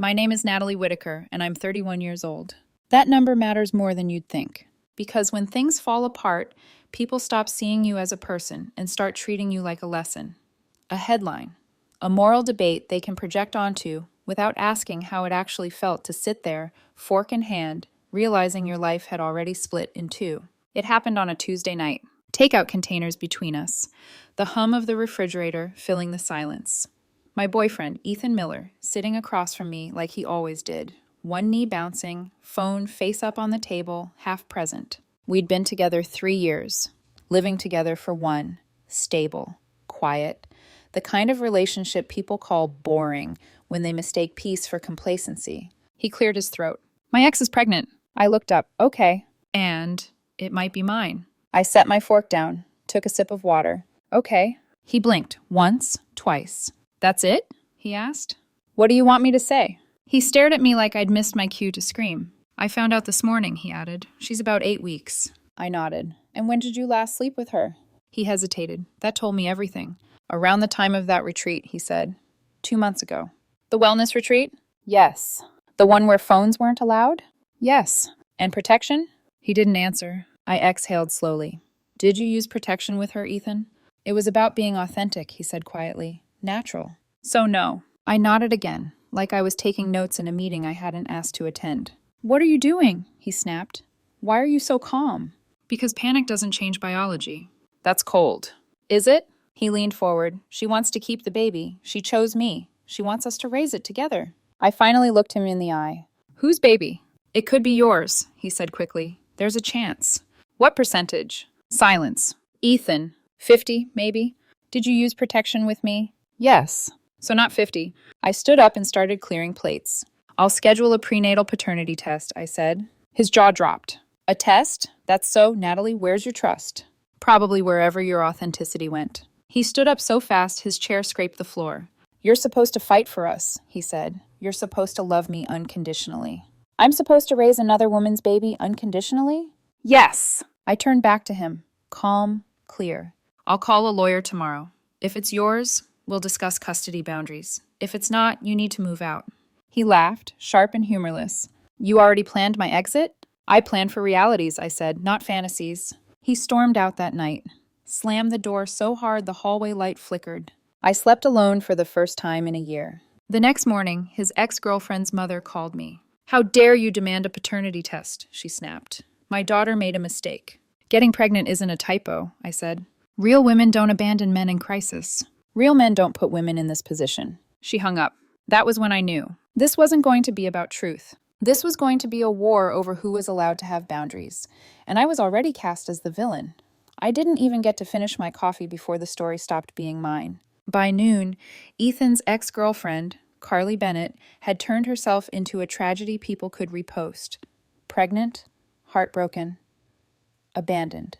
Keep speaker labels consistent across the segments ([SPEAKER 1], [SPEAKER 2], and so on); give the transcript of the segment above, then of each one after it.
[SPEAKER 1] My name is Natalie Whitaker, and I'm 31 years old. That number matters more than you'd think. Because when things fall apart, people stop seeing you as a person and start treating you like a lesson, a headline, a moral debate they can project onto without asking how it actually felt to sit there, fork in hand, realizing your life had already split in two. It happened on a Tuesday night. Takeout containers between us, the hum of the refrigerator filling the silence. My boyfriend, Ethan Miller, sitting across from me like he always did, one knee bouncing, phone face up on the table, half present. We'd been together 3 years, living together for one, stable, quiet, the kind of relationship people call boring when they mistake peace for complacency. He cleared his throat. My ex is pregnant. I looked up. Okay. And it might be mine. I set my fork down, took a sip of water. Okay. He blinked once, twice. That's it? He asked. What do you want me to say? He stared at me like I'd missed my cue to scream. I found out this morning, he added. She's about 8 weeks. I nodded. And when did you last sleep with her? He hesitated. That told me everything. Around the time of that retreat, he said. 2 months ago. The wellness retreat? Yes. The one where phones weren't allowed? Yes. And protection? He didn't answer. I exhaled slowly. Did you use protection with her, Ethan? It was about being authentic, he said quietly. Natural. So no. I nodded again, like I was taking notes in a meeting I hadn't asked to attend. What are you doing? He snapped. Why are you so calm? Because panic doesn't change biology. That's cold. Is it? He leaned forward. She wants to keep the baby. She chose me. She wants us to raise it together. I finally looked him in the eye. Whose baby? It could be yours, he said quickly. There's a chance. What percentage? Silence. Ethan. 50, maybe? Did you use protection with me? Yes. So not 50. I stood up and started clearing plates. I'll schedule a prenatal paternity test, I said. His jaw dropped. A test? That's so, Natalie, where's your trust? Probably wherever your authenticity went. He stood up so fast his chair scraped the floor. You're supposed to fight for us, he said. You're supposed to love me unconditionally. I'm supposed to raise another woman's baby unconditionally? Yes. I turned back to him, calm, clear. I'll call a lawyer tomorrow. If it's yours, we'll discuss custody boundaries. If it's not, you need to move out. He laughed, sharp and humorless. You already planned my exit? I planned for realities, I said, not fantasies. He stormed out that night, slammed the door so hard the hallway light flickered. I slept alone for the first time in a year. The next morning, his ex-girlfriend's mother called me. How dare you demand a paternity test, she snapped. My daughter made a mistake. Getting pregnant isn't a typo, I said. Real women don't abandon men in crisis. Real men don't put women in this position. She hung up. That was when I knew. This wasn't going to be about truth. This was going to be a war over who was allowed to have boundaries. And I was already cast as the villain. I didn't even get to finish my coffee before the story stopped being mine. By noon, Ethan's ex-girlfriend, Carly Bennett, had turned herself into a tragedy people could repost. Pregnant, heartbroken, abandoned.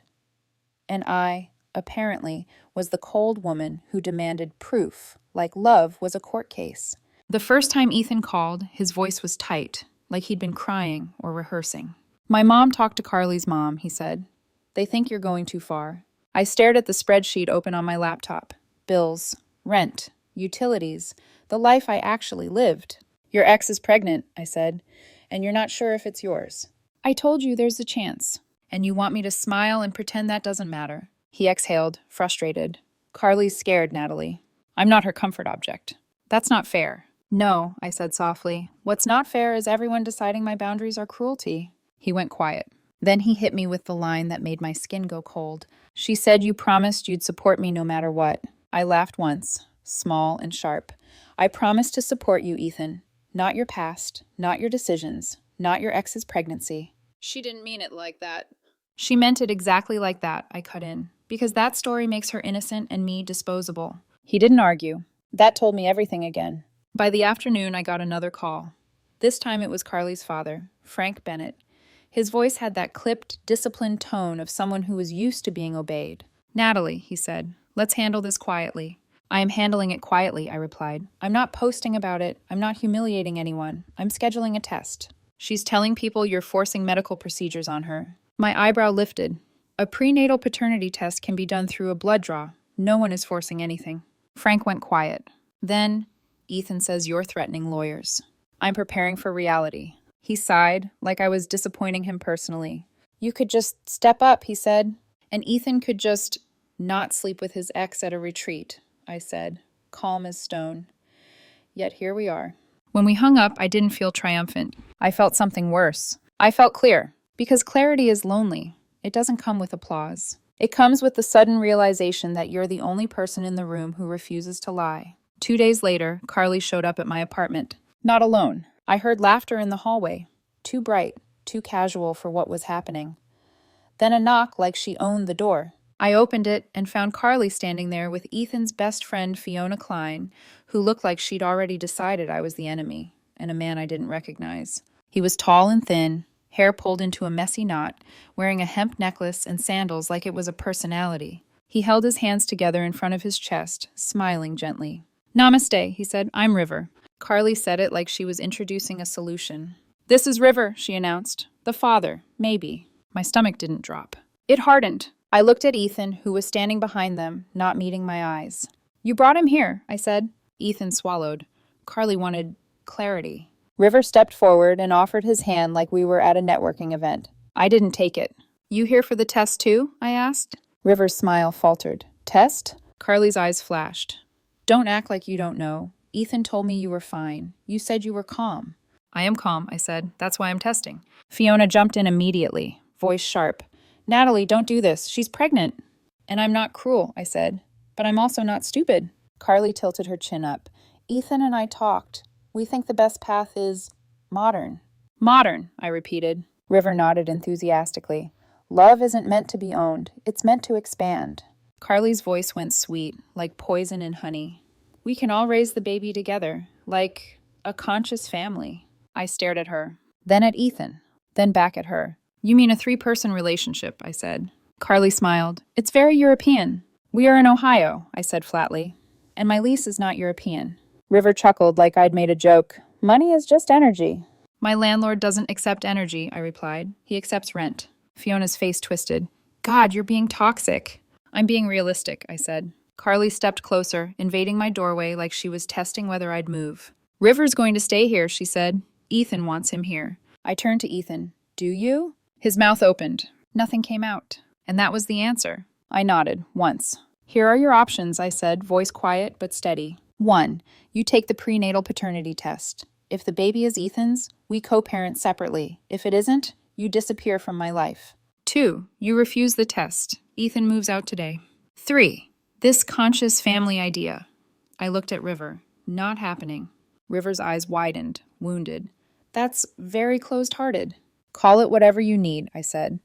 [SPEAKER 1] And I, apparently, was the cold woman who demanded proof, like love was a court case. The first time Ethan called, his voice was tight, like he'd been crying or rehearsing. My mom talked to Carly's mom, he said. They think you're going too far. I stared at the spreadsheet open on my laptop. Bills, rent, utilities, the life I actually lived. Your ex is pregnant, I said, and you're not sure if it's yours. I told you there's a chance, and you want me to smile and pretend that doesn't matter. He exhaled, frustrated. Carly's scared, Natalie. I'm not her comfort object. That's not fair. No, I said softly. What's not fair is everyone deciding my boundaries are cruelty. He went quiet. Then he hit me with the line that made my skin go cold. She said you promised you'd support me no matter what. I laughed once, small and sharp. I promised to support you, Ethan. Not your past, not your decisions, not your ex's pregnancy. She didn't mean it like that. She meant it exactly like that, I cut in, because that story makes her innocent and me disposable. He didn't argue. That told me everything again. By the afternoon, I got another call. This time it was Carly's father, Frank Bennett. His voice had that clipped, disciplined tone of someone who was used to being obeyed. Natalie, he said, let's handle this quietly. I am handling it quietly, I replied. I'm not posting about it. I'm not humiliating anyone. I'm scheduling a test. She's telling people you're forcing medical procedures on her. My eyebrow lifted. A prenatal paternity test can be done through a blood draw. No one is forcing anything. Frank went quiet. Then, Ethan says you're threatening lawyers. I'm preparing for reality. He sighed, like I was disappointing him personally. You could just step up, he said. And Ethan could just not sleep with his ex at a retreat, I said, calm as stone. Yet here we are. When we hung up, I didn't feel triumphant. I felt something worse. I felt clear, because clarity is lonely. It doesn't come with applause. It comes with the sudden realization that you're the only person in the room who refuses to lie. 2 days later, Carly showed up at my apartment. Not alone. I heard laughter in the hallway. Too bright, too casual for what was happening. Then a knock like she owned the door. I opened it and found Carly standing there with Ethan's best friend, Fiona Klein, who looked like she'd already decided I was the enemy, and a man I didn't recognize. He was tall and thin, hair pulled into a messy knot, wearing a hemp necklace and sandals like it was a personality. He held his hands together in front of his chest, smiling gently. Namaste, he said. I'm River. Carly said it like she was introducing a solution. This is River, she announced. The father, maybe. My stomach didn't drop. It hardened. I looked at Ethan, who was standing behind them, not meeting my eyes. You brought him here, I said. Ethan swallowed. Carly wanted clarity. River stepped forward and offered his hand like we were at a networking event. I didn't take it. You here for the test too? I asked. River's smile faltered. Test? Carly's eyes flashed. Don't act like you don't know. Ethan told me you were fine. You said you were calm. I am calm, I said. That's why I'm testing. Fiona jumped in immediately, voice sharp. Natalie, don't do this. She's pregnant. And I'm not cruel, I said. But I'm also not stupid. Carly tilted her chin up. Ethan and I talked. We think the best path is modern. Modern, I repeated. River nodded enthusiastically. Love isn't meant to be owned. It's meant to expand. Carly's voice went sweet, like poison in honey. We can all raise the baby together, like a conscious family. I stared at her, then at Ethan, then back at her. You mean a 3-person relationship, I said. Carly smiled. It's very European. We are in Ohio, I said flatly. And my lease is not European. River chuckled like I'd made a joke. Money is just energy. My landlord doesn't accept energy, I replied. He accepts rent. Fiona's face twisted. God, you're being toxic. I'm being realistic, I said. Carly stepped closer, invading my doorway like she was testing whether I'd move. River's going to stay here, she said. Ethan wants him here. I turned to Ethan. Do you? His mouth opened. Nothing came out. And that was the answer. I nodded, once. Here are your options, I said, voice quiet but steady. 1. You take the prenatal paternity test. If the baby is Ethan's, we co-parent separately. If it isn't, you disappear from my life. 2. You refuse the test. Ethan moves out today. 3. This conscious family idea. I looked at River. Not happening. River's eyes widened, wounded. That's very closed-hearted. Call it whatever you need, I said.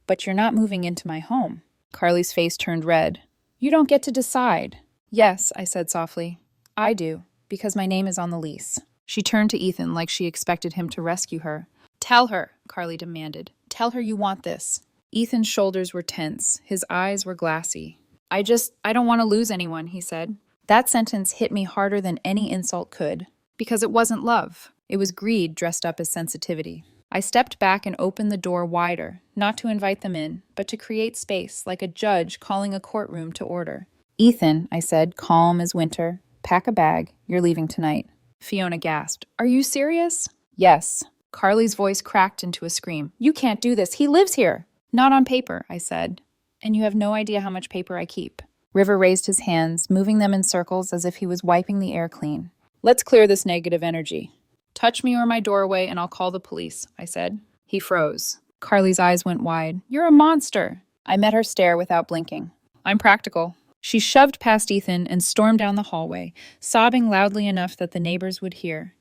[SPEAKER 1] But you're not moving into my home. Carly's face turned red. You don't get to decide. Yes, I said softly. I do, because my name is on the lease. She turned to Ethan like she expected him to rescue her. Tell her, Carly demanded. Tell her you want this. Ethan's shoulders were tense. His eyes were glassy. I don't want to lose anyone, he said. That sentence hit me harder than any insult could. Because it wasn't love. It was greed dressed up as sensitivity. I stepped back and opened the door wider, not to invite them in, but to create space, like a judge calling a courtroom to order. Ethan, I said, calm as winter, pack a bag. You're leaving tonight. Fiona gasped. Are you serious? Yes. Carly's voice cracked into a scream. You can't do this. He lives here. Not on paper, I said. And you have no idea how much paper I keep. River raised his hands, moving them in circles as if he was wiping the air clean. Let's clear this negative energy. Touch me or my doorway and I'll call the police, I said. He froze. Carly's eyes went wide. You're a monster. I met her stare without blinking. I'm practical. She shoved past Ethan and stormed down the hallway, sobbing loudly enough that the neighbors would hear.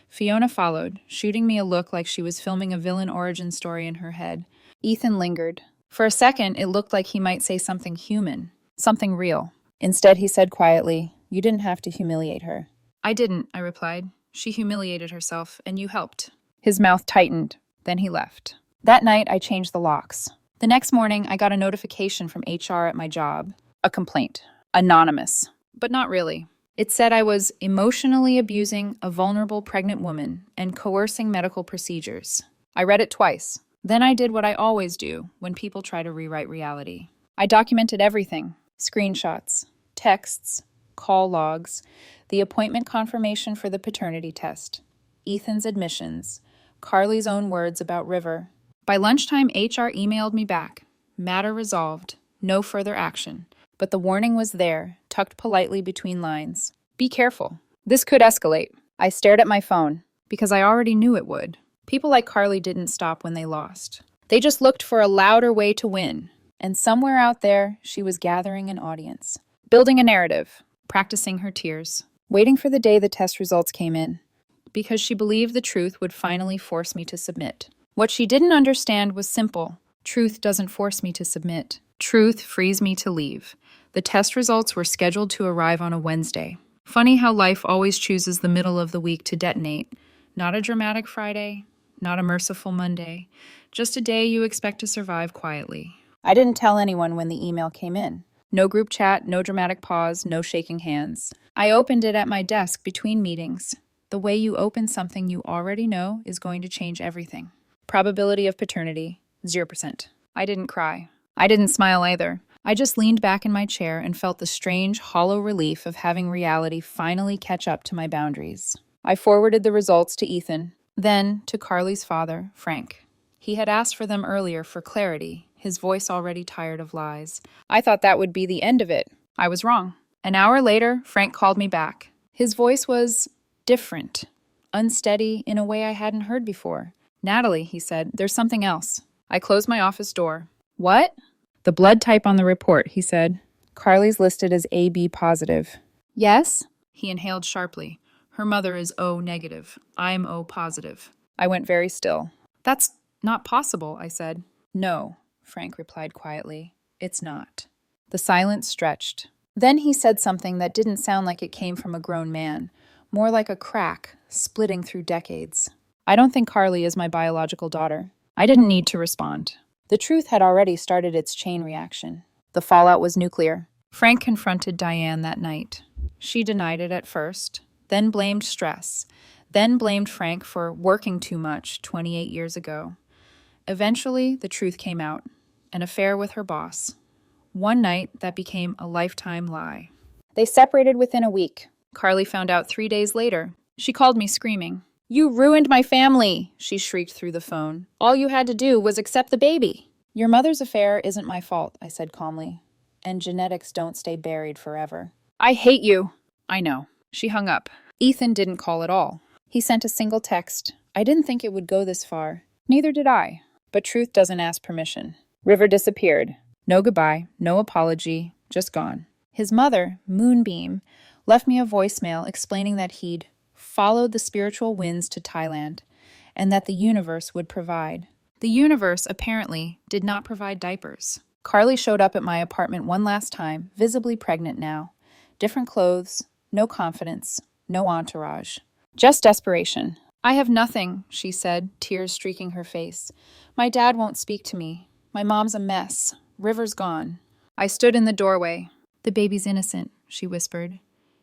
[SPEAKER 1] Fiona followed, shooting me a look like she was filming a villain origin story in her head. Ethan lingered. For a second, it looked like he might say something human, something real. Instead, he said quietly, You didn't have to humiliate her. I didn't, I replied. She humiliated herself, and you helped. His mouth tightened. Then he left. That night, I changed the locks. The next morning, I got a notification from HR at my job. A complaint. Anonymous. But not really. It said I was emotionally abusing a vulnerable pregnant woman and coercing medical procedures. I read it twice. Then I did what I always do when people try to rewrite reality. I documented everything. Screenshots, texts, call logs, the appointment confirmation for the paternity test. Ethan's admissions, Carly's own words about River. By lunchtime, HR emailed me back. Matter resolved. No further action. But the warning was there, tucked politely between lines. Be careful. This could escalate. I stared at my phone, because I already knew it would. People like Carly didn't stop when they lost. They just looked for a louder way to win. And somewhere out there, she was gathering an audience. Building a narrative. Practicing her tears. Waiting for the day the test results came in. Because she believed the truth would finally force me to submit. What she didn't understand was simple. Truth doesn't force me to submit. Truth frees me to leave. The test results were scheduled to arrive on a Wednesday. Funny how life always chooses the middle of the week to detonate. Not a dramatic Friday, not a merciful Monday, just a day you expect to survive quietly. I didn't tell anyone when the email came in. No group chat, no dramatic pause, no shaking hands. I opened it at my desk between meetings. The way you open something you already know is going to change everything. Probability of paternity, 0%. I didn't cry. I didn't smile either. I just leaned back in my chair and felt the strange, hollow relief of having reality finally catch up to my boundaries. I forwarded the results to Ethan, then to Carly's father, Frank. He had asked for them earlier for clarity, his voice already tired of lies. I thought that would be the end of it. I was wrong. An hour later, Frank called me back. His voice was different, unsteady in a way I hadn't heard before. Natalie, he said, there's something else. I closed my office door. What? The blood type on the report, he said. Carly's listed as AB positive. Yes? He inhaled sharply. Her mother is O negative. I'm O positive. I went very still. That's not possible, I said. No, Frank replied quietly. It's not. The silence stretched. Then he said something that didn't sound like it came from a grown man, more like a crack splitting through decades. I don't think Carly is my biological daughter. I didn't need to respond. The truth had already started its chain reaction. The fallout was nuclear. Frank confronted Diane that night. She denied it at first, then blamed stress, then blamed Frank for working too much 28 years ago. Eventually, the truth came out. An affair with her boss. One night that became a lifetime lie. They separated within a week. Carly found out 3 days later. She called me screaming. You ruined my family, she shrieked through the phone. All you had to do was accept the baby. Your mother's affair isn't my fault, I said calmly. And genetics don't stay buried forever. I hate you. I know. She hung up. Ethan didn't call at all. He sent a single text. I didn't think it would go this far. Neither did I. But truth doesn't ask permission. River disappeared. No goodbye, no apology, just gone. His mother, Moonbeam, left me a voicemail explaining that he'd followed the spiritual winds to Thailand and that the universe would provide. The universe, apparently, did not provide diapers. Carly showed up at my apartment one last time, visibly pregnant now. Different clothes, no confidence, no entourage. Just desperation. I have nothing, she said, tears streaking her face. My dad won't speak to me. My mom's a mess. River's gone. I stood in the doorway. The baby's innocent, she whispered.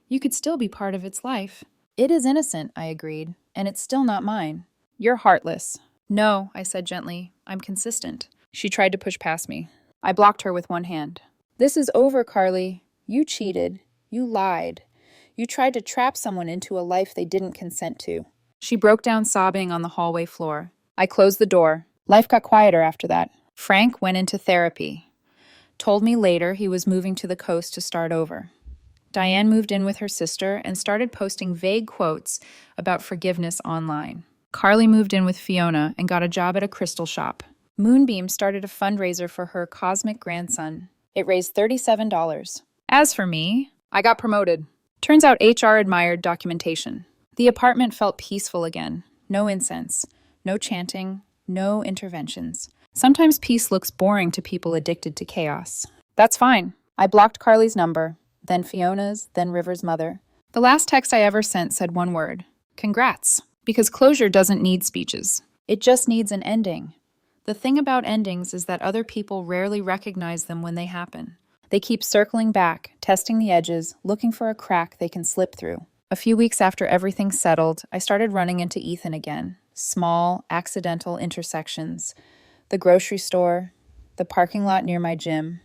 [SPEAKER 1] You could still be part of its life. It is innocent, I agreed, and it's still not mine. You're heartless. No, I said gently. I'm consistent. She tried to push past me. I blocked her with one hand. This is over, Carly. You cheated. You lied. You tried to trap someone into a life they didn't consent to. She broke down sobbing on the hallway floor. I closed the door. Life got quieter after that. Frank went into therapy. Told me later he was moving to the coast to start over. Diane moved in with her sister and started posting vague quotes about forgiveness online. Carly moved in with Fiona and got a job at a crystal shop. Moonbeam started a fundraiser for her cosmic grandson. It raised $37. As for me, I got promoted. Turns out HR admired documentation. The apartment felt peaceful again. No incense, no chanting, no interventions. Sometimes peace looks boring to people addicted to chaos. That's fine. I blocked Carly's number, then Fiona's, then River's mother. The last text I ever sent said one word. Congrats. Because closure doesn't need speeches. It just needs an ending. The thing about endings is that other people rarely recognize them when they happen. They keep circling back, testing the edges, looking for a crack they can slip through. A few weeks after everything settled, I started running into Ethan again. Small, accidental intersections. The grocery store, the parking lot near my gym.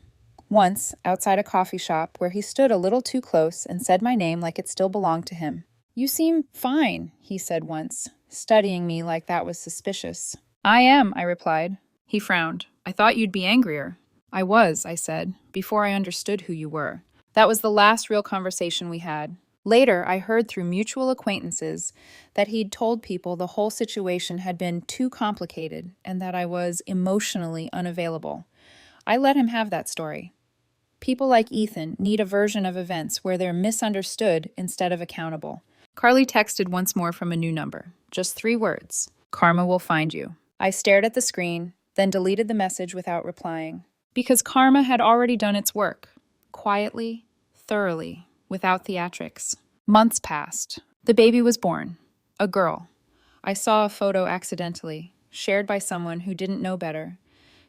[SPEAKER 1] Once, outside a coffee shop where he stood a little too close and said my name like it still belonged to him. "You seem fine," he said once, studying me like that was suspicious. "I am," I replied. He frowned. "I thought you'd be angrier." "I was," I said, "before I understood who you were." That was the last real conversation we had. Later, I heard through mutual acquaintances that he'd told people the whole situation had been too complicated and that I was emotionally unavailable. I let him have that story. People like Ethan need a version of events where they're misunderstood instead of accountable. Carly texted once more from a new number. Just 3 words. "Karma will find you." I stared at the screen, then deleted the message without replying. Because karma had already done its work. Quietly, thoroughly, without theatrics. Months passed. The baby was born. A girl. I saw a photo accidentally, shared by someone who didn't know better.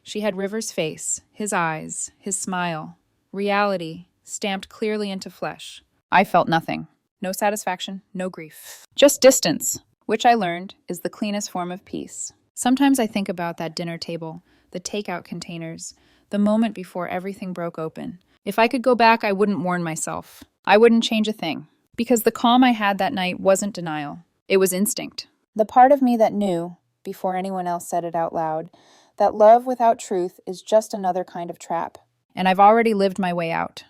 [SPEAKER 1] She had River's face, his eyes, his smile. Reality, stamped clearly into flesh. I felt nothing. No satisfaction, no grief. Just distance, which I learned is the cleanest form of peace. Sometimes I think about that dinner table, the takeout containers, the moment before everything broke open. If I could go back, I wouldn't warn myself. I wouldn't change a thing. Because the calm I had that night wasn't denial. It was instinct. The part of me that knew, before anyone else said it out loud, that love without truth is just another kind of trap. And I've already lived my way out.